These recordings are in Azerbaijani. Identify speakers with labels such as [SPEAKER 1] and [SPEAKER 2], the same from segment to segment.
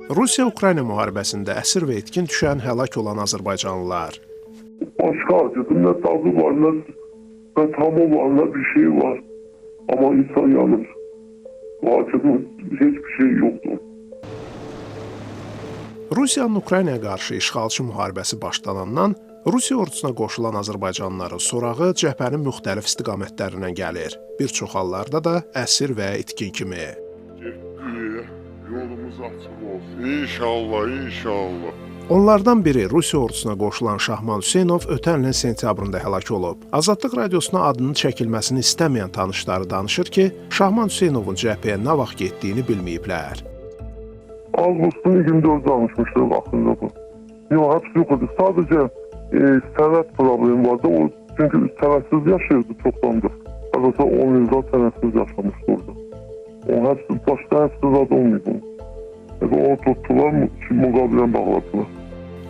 [SPEAKER 1] Rusiya-Ukrayna müharibəsində əsir və itkin düşən həlak olan azərbaycanlılar.
[SPEAKER 2] Başka acıdım, ne tadı var, ne tamı var, ne bir şey var. Ama insan yanır. Bu acının hiçbir şey yoktu.
[SPEAKER 1] Rusiyanın Ukraynaya qarşı işğalçı müharibəsi başlanandan Rusiya ordusuna qoşulan azərbaycanlıların sorağı cəbhənin müxtəlif istiqamətlərindən gəlir. Bir çox hallarda da əsir və itkin kimi.
[SPEAKER 2] Yolumuz açıq olsun. İnşallah, inşallah.
[SPEAKER 1] Onlardan biri Rusiya ordusuna qoşulan Şahman Hüseynov ötən ilin sentyabrında həlak olub. Azadlıq radiosuna adının çəkilməsini istəməyən tanışları danışır ki, Şahman Hüseynovun cəbhəyə nə vaxt getdiyini bilməyiblər.
[SPEAKER 2] Avqustun 24 almışmışlar vaxtında bu. Yox, hepsi yok idi. Sadece sənət problemi vardı. O, çünkü sənətsiz yaşayırdı çoxdandır. Adasa 10 ildə sənətsiz yaşamışdı orada. O hepsi, başta hepsi zad olmayıb. Onu tuttular, müqabilən bağladılar.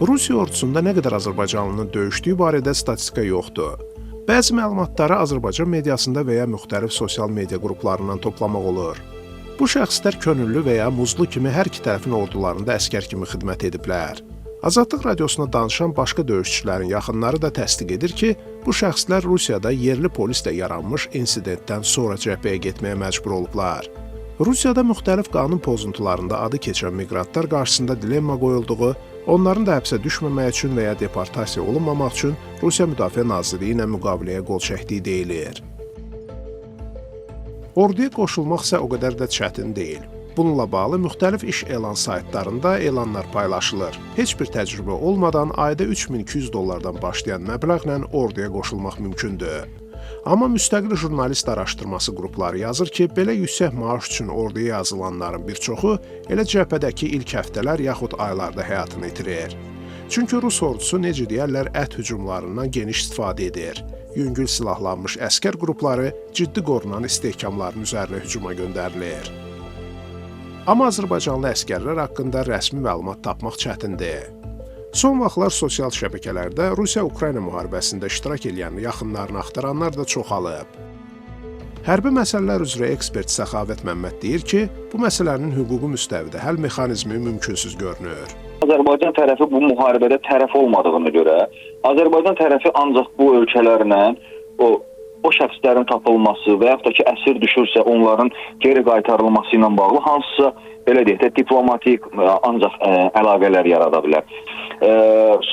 [SPEAKER 1] Rusiya ordusunda nə qədər azərbaycanlının döyüşdüyü barədə statistika yoxdur. Bəzi məlumatları Azərbaycan mediasında və ya müxtəlif sosial media qruplarından toplamaq olur. Bu şəxslər könüllü və ya muzlu kimi hər iki tərəfin ordularında əskər kimi xidmət ediblər. Azadlıq radiosuna danışan başqa döyüşçülərin yaxınları da təsdiq edir ki, bu şəxslər Rusiyada yerli polislə yaranmış insidentdən sonra cəbhəyə getməyə məcbur olublar. Rusiyada müxtəlif qanun pozuntularında adı keçən miqrantlar qarşısında dilemma qoyulduğu, onların da həbsə düşməmək üçün və ya deportasiya olunmamaq üçün Rusiya Müdafiə Nazirliyi ilə müqaviləyə qol çəkdiyi deyilir. Orduya qoşulmaq isə o qədər də çətin deyil. Bununla bağlı müxtəlif iş elan saytlarında elanlar paylaşılır. Heç bir təcrübə olmadan ayda $3200 başlayan məbləğlə orduya qoşulmaq mümkündür. Amma müstəqil jurnalist araşdırması qrupları yazır ki, belə yüksək maaş üçün orduya yazılanların bir çoxu elə cəbhədəki ilk həftələr yaxud aylarda həyatını itirir. Çünki Rus ordusu, necə deyərlər, ət hücumlarından geniş istifadə edir. Yüngül silahlanmış əskər qrupları ciddi qorunan istehkamların üzərinə hücuma göndərilir. Amma azərbaycanlı əskərlər haqqında rəsmi məlumat tapmaq çətindir. Son vaxtlar sosial şəbəkələrdə Rusiya-Ukrayna müharibəsində iştirak edən yaxınlarını axtaranlar da çoxalıb. Hərbi məsələlər üzrə ekspert Səxavət Məmməd deyir ki, bu məsələnin hüquqi müstəvidə həll mexanizmi mümkünsüz görünür.
[SPEAKER 3] Azərbaycan tərəfi bu müharibədə tərəf olmadığını görə, Azərbaycan tərəfi ancaq bu ölkələrlə o şəxslərin tapılması və yaxud da ki, əsir düşürsə onların geri qaytarılması ilə bağlı hansısa belə deyək də diplomatik ancaq əlaqələr yarada bilər.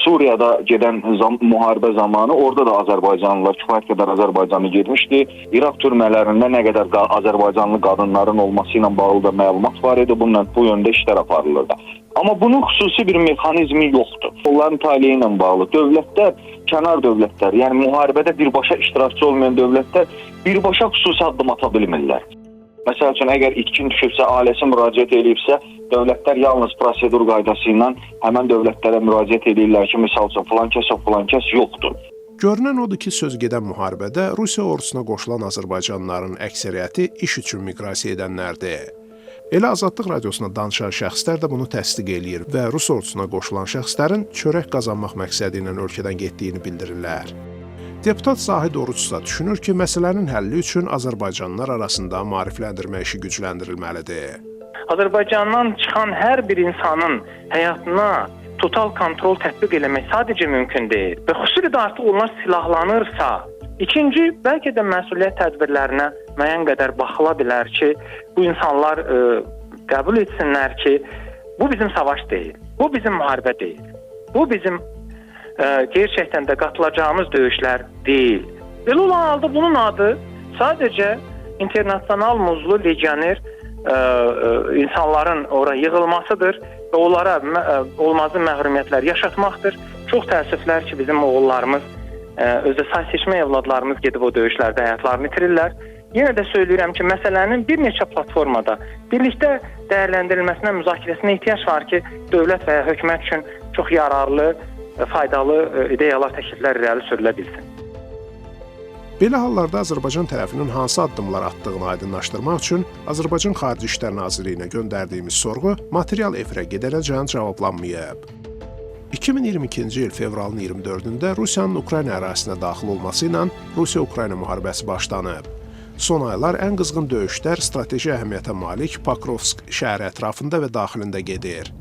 [SPEAKER 3] Suriyada gedən müharibə zamanı orada da Azərbaycanlılar, kifayət qədər Azərbaycanlı getmişdi. İraq türmələrində nə qədər Azərbaycanlı qadınların olması ilə bağlı da məlumat var idi. Bununla bu yöndə işlər aparılırdı. Amma bunun xüsusi bir mexanizmi yoxdur. Onların taleyi ilə bağlı dövlətlər, kənar dövlətlər, yəni müharibədə birbaşa iştirakçı olmayan dövlətlər birbaşa xüsusi addım ata bilmirlər. Məsəl üçün, əgər itkin düşübsə, ailəsi müraciət edibsə, dövlətlər yalnız prosedur qaydası ilə həmən dövlətlərə müraciət edirlər ki, misal üçün, filan kəs yoxdur.
[SPEAKER 1] Görünən odur ki, söz gedən müharibədə Rusiya ordusuna qoşulan azərbaycanlıların əksəriyyəti iş üçün miqrasiya edənlərdir. Elə Azadlıq radiosuna danışan şəxslər də bunu təsdiq eləyir və Rus ordusuna qoşulan şəxslərin çörək qazanmaq məqsədi ilə ölkədən getdiyini bildirirlər. Deputat Zahid Oruçsa düşünür ki, məsələnin həlli üçün Azərbaycanlılar arasında maarifləndirmə işi gücləndirilməlidir.
[SPEAKER 4] Azərbaycandan çıxan hər bir insanın həyatına total kontrol tətbiq eləmək sadəcə mümkün deyil. Və xüsusilə də artıq onlar silahlanırsa, ikinci, bəlkə də məsuliyyət tədbirlərinə müəyyən qədər baxıla bilər ki, bu insanlar qəbul etsinlər ki, bu bizim savaş deyil, bu bizim müharibə deyil, bu bizim gerçəkdən də qatılacağımız döyüşlər deyil. Belə olan halda bunun adı sadəcə internasional muzlu legioner insanların ora yığılmasıdır və onlara olmazı məhrumiyyətlər yaşatmaqdır. Çox təəssüflər ki, bizim oğullarımız, özü say seçmə evladlarımız gedib o döyüşlərdə həyatlarını itirirlər. Yenə də söyləyirəm ki, məsələnin bir neçə platformada birlikdə dəyərləndirilməsinə, müzakirəsinə ehtiyac var ki, dövlət və ya hökumət üçün çox yararlı, faydalı ideyalar, təkliflər irəli sürülə bilsin.
[SPEAKER 1] Belə hallarda Azərbaycan tərəfinin hansı addımlar atdığını aydınlaşdırmaq üçün Azərbaycan Xarici İşlər Nazirliyinə göndərdiyimiz sorğu material efirə gedənəcən cavablanmayıb. 2022-ci il fevralın 24-də Rusiyanın Ukrayna ərazisinə daxil olması ilə Rusiya-Ukrayna müharibəsi başlanıb. Son aylar ən qızğın döyüşlər strateji əhəmiyyətə malik Pokrovsk şəhəri ətrafında və daxilində gedir.